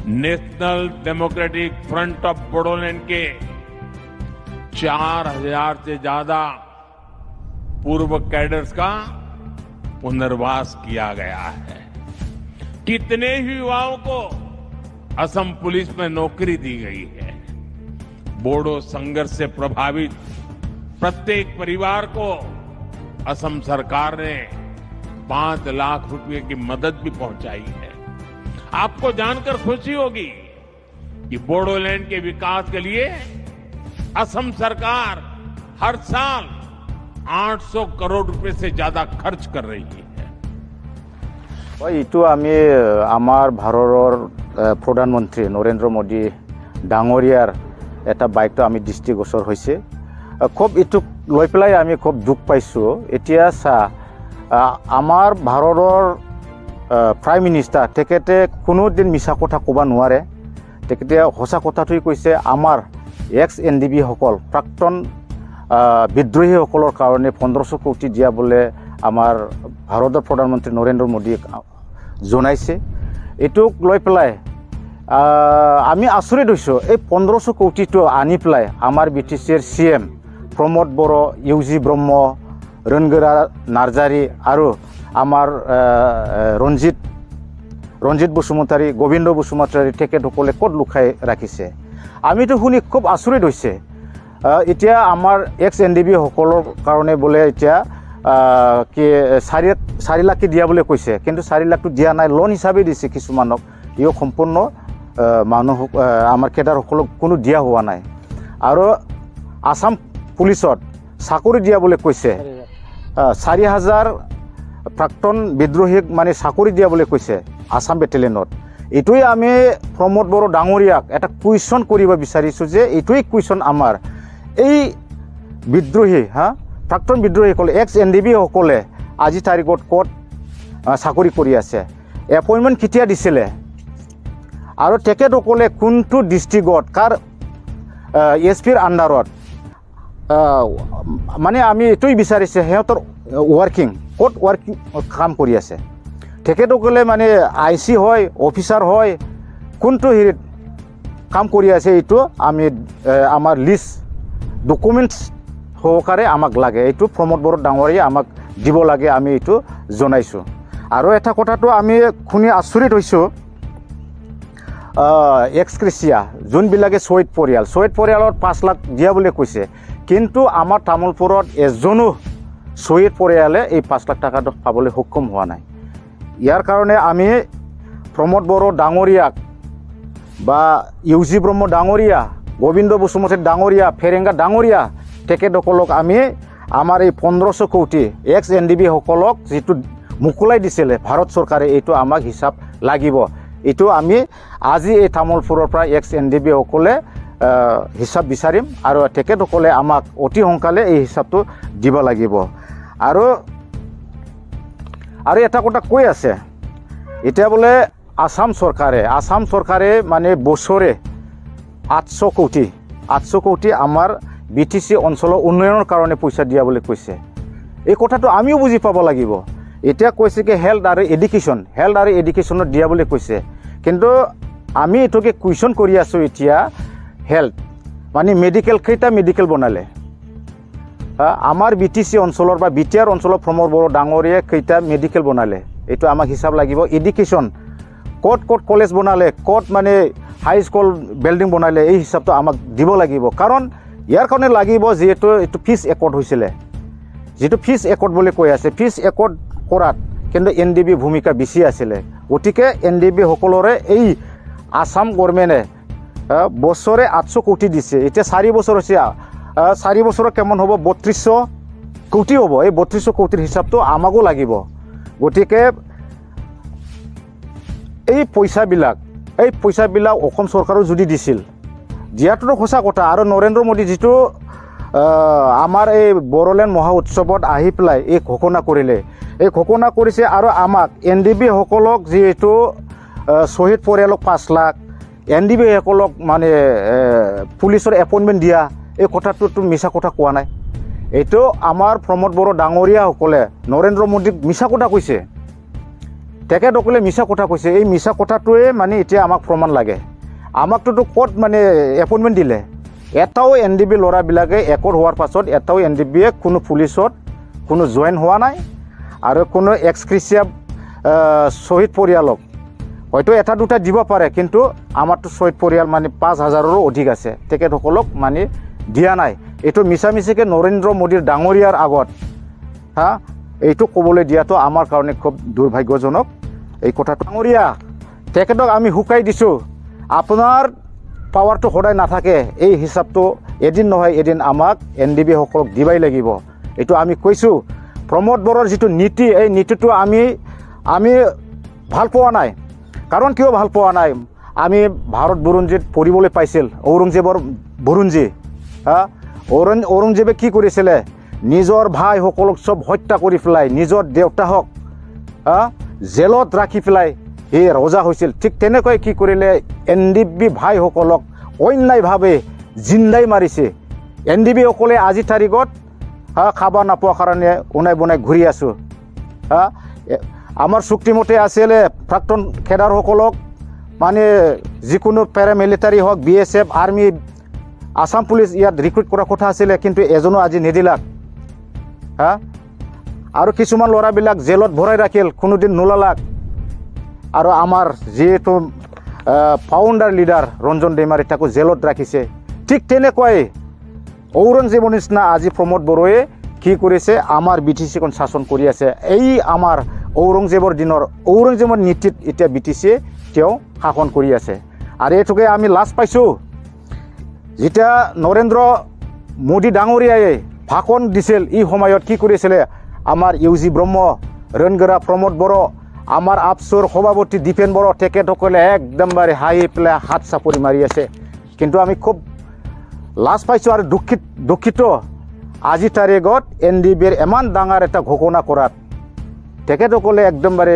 National Democratic Front of Bodoland के 4000 से ज्यादा पूर्व कैडर्स का पुनर्वास किया गया है। कितने ही युवाओं को असम पुलिस में नौकरी दी गई है। बोडो संघर्ष से प्रभावित प्रत्येक परिवार को असम सरकार ने 5 लाख रुपए की मदद भी पहुंचाई है। आपको जानकर खुशी होगी कि बोडोलैंड के विकास के लिए असम सरकार हर साल 800 करोड़ रुपए से ज्यादा खर्च कर रही है। इटू आमी आमार भारतर प्रधानमंत्री नरेंद्र मोदी डांगरियार एटा बाइक आमी दृष्टिगोचर होइसे खूब इटुक লৈ পেলাই आमी खूब दुख पाइছো। एटिया सा आमार भारतर प्राइम मिनिस्टार तेखेते कोनो दिन मिसा कथा कबा नोवारे। तेखेते हसा कथाटुई কৈছে आमार एक्स एनडिबी हकल प्राक्तन विद्रोही हकलर कारणे 1500 कोटी दिया बोले आमार भारतर प्रधानमंत्री नरेंद्र मोदी जनाइছে। एटुक লৈ পেলাই आमी आसरित হৈছো। এই 1500 कोटीটো आनि পেলাই आमार बिटिसिर सीएम प्रमोद बर, इउजी ब्रह्म, रनगोरा नार्जारी आरो आमार रंजित बसुमतारी, गोविंद बसुमतारी तेखेतসকলে कत लुकाई राखिছে। आमितो শুনি खूब आसरित হৈছে। এতিয়া आमार एक्स एनडिबी हकलर कारणे बोले এতিয়া कि 4 लाख दिया बोले কৈছে, কিন্তু 4 लाख दिया নাই, लोन हिसाबे दिছে কিছুমানক। इयो सम्पूर्ण मानुह आमार केडारসকলক কোনো দিয়া হোৱা নাই। আৰু आसाम पुलिसत चाकरी दिया बोले কৈছে 4000 प्राक्तन विद्रोहीक माने चाकरी दिया बोले কৈছে आसाम बेटेलियनत। एटुई आमी प्रमोद बर डांगरियाक एटा कुवेश्चन करिब बिचारिছো जे एटुई कुवेश्चन आमार এই विद्रोही प्राक्तन विद्रोही कले एक्स एनडिबी हकले আজি तारिखत कत चाकरी करि আছে, एपइन्टमेन्ट केতিয়া दिছিলে আৰু তেখেতসকলে কোনটো ডিস্ট্ৰিক্টত কাৰ এসপিৰ আন্ডাৰত মানে আমি এটুই বিচাৰিছে হেতৰ ওয়াৰ্কিং কত ওয়াৰ্কিং কাম কৰি আছে। তেখেতসকলে মানে আইসি হয় অফিসাৰ হয় কোনটো হেৰিত কাম কৰি আছে এইটো আমি আমাৰ লিষ্ট ডকুমেন্টস সহকাৰে আমাক লাগে। এইটো প্ৰমোদ বৰ ডাঙৰীয়া আমাক দিব লাগে, আমি এইটো জনাইছো। আৰু এটা কথাটো আমি শুনি আচৰিত হৈছো, এক্সক্ৰেচিয়া যোনবিলাকে শহীদ পৰিয়ালত 5 লাখ দিয়া বুলি কৈছে, কিন্তু আমাৰ তামুলপুৰত এজনো শহীদ পৰিয়ালে এই 5 লাখ টাকা পাবলৈ সক্ষম হোৱা নাই। ইয়াৰ কাৰণে আমি প্ৰমোদ বৰ ডাঙৰীয়াক বা ইউজি ব্ৰহ্ম ডাঙৰীয়া, গোবিন্দ বসুমতাৰী ডাঙৰীয়া, ফেৰেঙ্গা ডাঙৰীয়া তেখেতসকলক আমি আমাৰ এই 1500 কোটি এক্স এনডিবি সকলক যেটো মুকুলাই দিছিলে ভাৰত চৰকাৰে এইটো আমাক হিচাপ লাগিব। এইটো আমি আজি এই তামুলপুৰৰ পৰা এক্স এনডিবি সকলে হিচাপ বিচাৰিম আৰু তেখেতসকলে আমাক অতি সোনকালে এই হিচাপটো দিব লাগিব। আৰু এটা কথা কৈ আছে, এতিয়া বোলে আসাম চৰকাৰে মানে বছৰে 800 কোটি আমাৰ বিটিসি অঞ্চলৰ উন্নয়নৰ কাৰণে পইচা দিয়া বুলি কৈছে। এই কথাটো আমিও বুজি পাব লাগিব। এতিয়া কৈছে কি হেল্থ আৰু এডুকেশ্যনত দিয়া বুলি কৈছে, কিন্তু আমি এটোকে কুৱেশ্যন কৰি আছো। এতিয়া হেল্থ মানে কেইটা মেডিকেল বনালে আমাৰ বিটিসি অঞ্চলৰ বা বিটিআৰ অঞ্চলৰ প্ৰমোদ বৰ ডাঙৰীয়া কেইটা মেডিকেল বনালে এইটো আমাক হিচাপ লাগিব। এডুকেশ্যন কত কলেজ বনালে, কত মানে হাই স্কুল বিল্ডিং বনালে, এই হিচাপটো আমাক দিব লাগিব। কাৰণ ইয়াৰ কাৰণে লাগিব যেহেতু এইটো ফিজ একৰ্ড হৈছিলে, যেটো ফিজ একৰ্ড বুলি কৈ আছে, ফিজ একৰ্ড কৰাত কিন্তু এনডিবি ভূমিকা বেছি আছিলে। গতিকে এনডিবি সকলৰে এই আসাম গভৰ্ণমেণ্টে বছৰে 800 কোটি দিছে। এতিয়া 4 বছৰ হৈছে, 4 বছৰত কেমন হ'ব, 3200 কোটি হ'ব। এই 3200 কোটিৰ হিচাপটো আমাকো লাগিব। গতিকে এই পইচাবিলাক অসম চৰকাৰেও যদি দিছিল, দিয়াটোতো সঁচা কথা। আৰু নৰেন্দ্ৰ মোদী যেটো আমাৰ এই বড়োলেণ্ড মহা উৎসৱত আহি পেলাই এই ঘোষণা কৰিলে, এই ঘোষণা কৰিছে আৰু আমাক এনডিবি সকলক যেহেতু শহীদ পৰিয়ালক 5 লাখ, এনডিবি সকলক মানে পুলিচৰ এপইণ্টমেণ্ট দিয়া, এই কথাটোতো মিছা কথা কোৱা নাই। এইটো আমাৰ প্ৰমোদ বৰ ডাঙৰীয়া সকলে নৰেন্দ্ৰ মোদীক মিছা কথা কৈছে। তেখেতসকলে মিছা কথা কৈছে। এই মিছা কথাটোৱে মানে এতিয়া আমাক প্ৰমাণ লাগে। আমাকতো ক'ত মানে এপইণ্টমেণ্ট দিলে? এটাও NDB ল'ৰাবিলাকে একত হোৱাৰ পাছত এটাও NDBয়ে কোনো পুলিচত কোনো জইন হোৱা নাই আৰু কোনো এক্সক্ৰিচিয়া শ্বহীদ পৰিয়ালক হয়তো এটা দুটা দিব পাৰে, কিন্তু আমাৰতো শ্বহীদ পৰিয়াল মানে 5,000ৰো অধিক আছে, তেখেতসকলক মানে দিয়া নাই। এইটো মিছা মিছিকৈ নৰেন্দ্ৰ মোদীৰ ডাঙৰীয়াৰ আগত এইটো ক'বলৈ দিয়াটো আমাৰ কাৰণে খুব দুৰ্ভাগ্যজনক এই কথাটো। ডাঙৰীয়া, তেখেতক আমি শুকাই দিছোঁ, আপোনাৰ পাৱাৰটো সদায় নাথাকে, এই হিচাপটো এদিন নহয় এদিন আমাক NDB সকলক দিবাই লাগিব। এইটো আমি কৈছোঁ। প্ৰমোদ বড়োৰ যিটো নীতি, এই নীতিটো আমি ভাল পোৱা নাই। কাৰণ কিয় ভাল পোৱা নাই? আমি ভাৰত বুৰঞ্জীত পঢ়িবলৈ পাইছিল ঔৰংজেবৰ বুৰঞ্জী। ঔৰংজেবে কি কৰিছিলে? নিজৰ ভাইসকলক চব হত্যা কৰি পেলাই নিজৰ দেউতাকক জেলত ৰাখি পেলাই এই ৰজা হৈছিল। ঠিক তেনেকৈ কি কৰিলে? NDB ভাইসকলক অন্যায়ভাৱে জিন্দাই মাৰিছে। NDB সকলে আজি তাৰিখত খাব নোপোৱাৰ কাৰণে উনাই বনাই ঘূৰি আছোঁ। আমাৰ চুক্তিমতে আছিলে প্ৰাক্তন খেদাৰসকলক মানে যিকোনো পেৰামিলিটাৰী হওক, BSF, আৰ্মি, আসাম পুলিচ ইয়াত ৰিক্ৰুট কৰাৰ কথা আছিলে, কিন্তু এজনো আজি নিদিলাক। আৰু কিছুমান ল'ৰাবিলাক জেলত ভৰাই ৰাখিল, কোনোদিন নোলালাক। আৰু আমাৰ যিহেতু ফাউণ্ডাৰ লিডাৰ ৰঞ্জন দৈমাৰী, তাকো জেলত ৰাখিছে। ঠিক তেনেকুৱাই ঔৰংজেবৰ নিচিনা আজি প্ৰমোদ বড়োৱে কি কৰিছে? আমাৰ BTCখন শাসন কৰি আছে। এই আমাৰ ঔৰংজেবৰ দিনৰ ঔৰংজেবৰ নীতিত এতিয়া BTCয়ে তেওঁ শাসন কৰি আছে। আৰু এইটোকে আমি লাজ পাইছোঁ। যেতিয়া নৰেন্দ্ৰ মোদী ডাঙৰীয়াই ভাষণ দিছিল, এই সময়ত কি কৰিছিলে? আমাৰ UG ব্ৰহ্ম, ৰণগৰা প্ৰমোদ বড়ো, আমাৰ আপচুৰ সভাপতি দীপেন বড়ো, তেখেতসকলে একদমবাৰে হাঁহি পেলাই হাত চাপৰি মাৰি আছে। কিন্তু আমি খুব লাজ পাইছোঁ আৰু দুখিত আজি তাৰিখত NDBৰ ইমান ডাঙৰ এটা ঘোষণা কৰাত তেখেতসকলে একদমবাৰে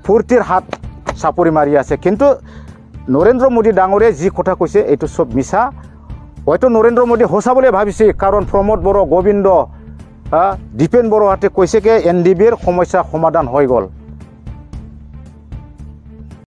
ফূৰ্তিৰ হাত চাপৰি মাৰি আছে। কিন্তু নৰেন্দ্ৰ মোদী ডাঙৰীয়াই যি কথা কৈছে এইটো চব মিছা। হয়তো নৰেন্দ্ৰ মোদী সঁচা বুলি ভাবিছে, কাৰণ প্ৰমোদ বড়ো, গোবিন্দ, দীপেন বড়োহঁতে কৈছে কি NDBৰ সমস্যা সমাধান হৈ গ'ল।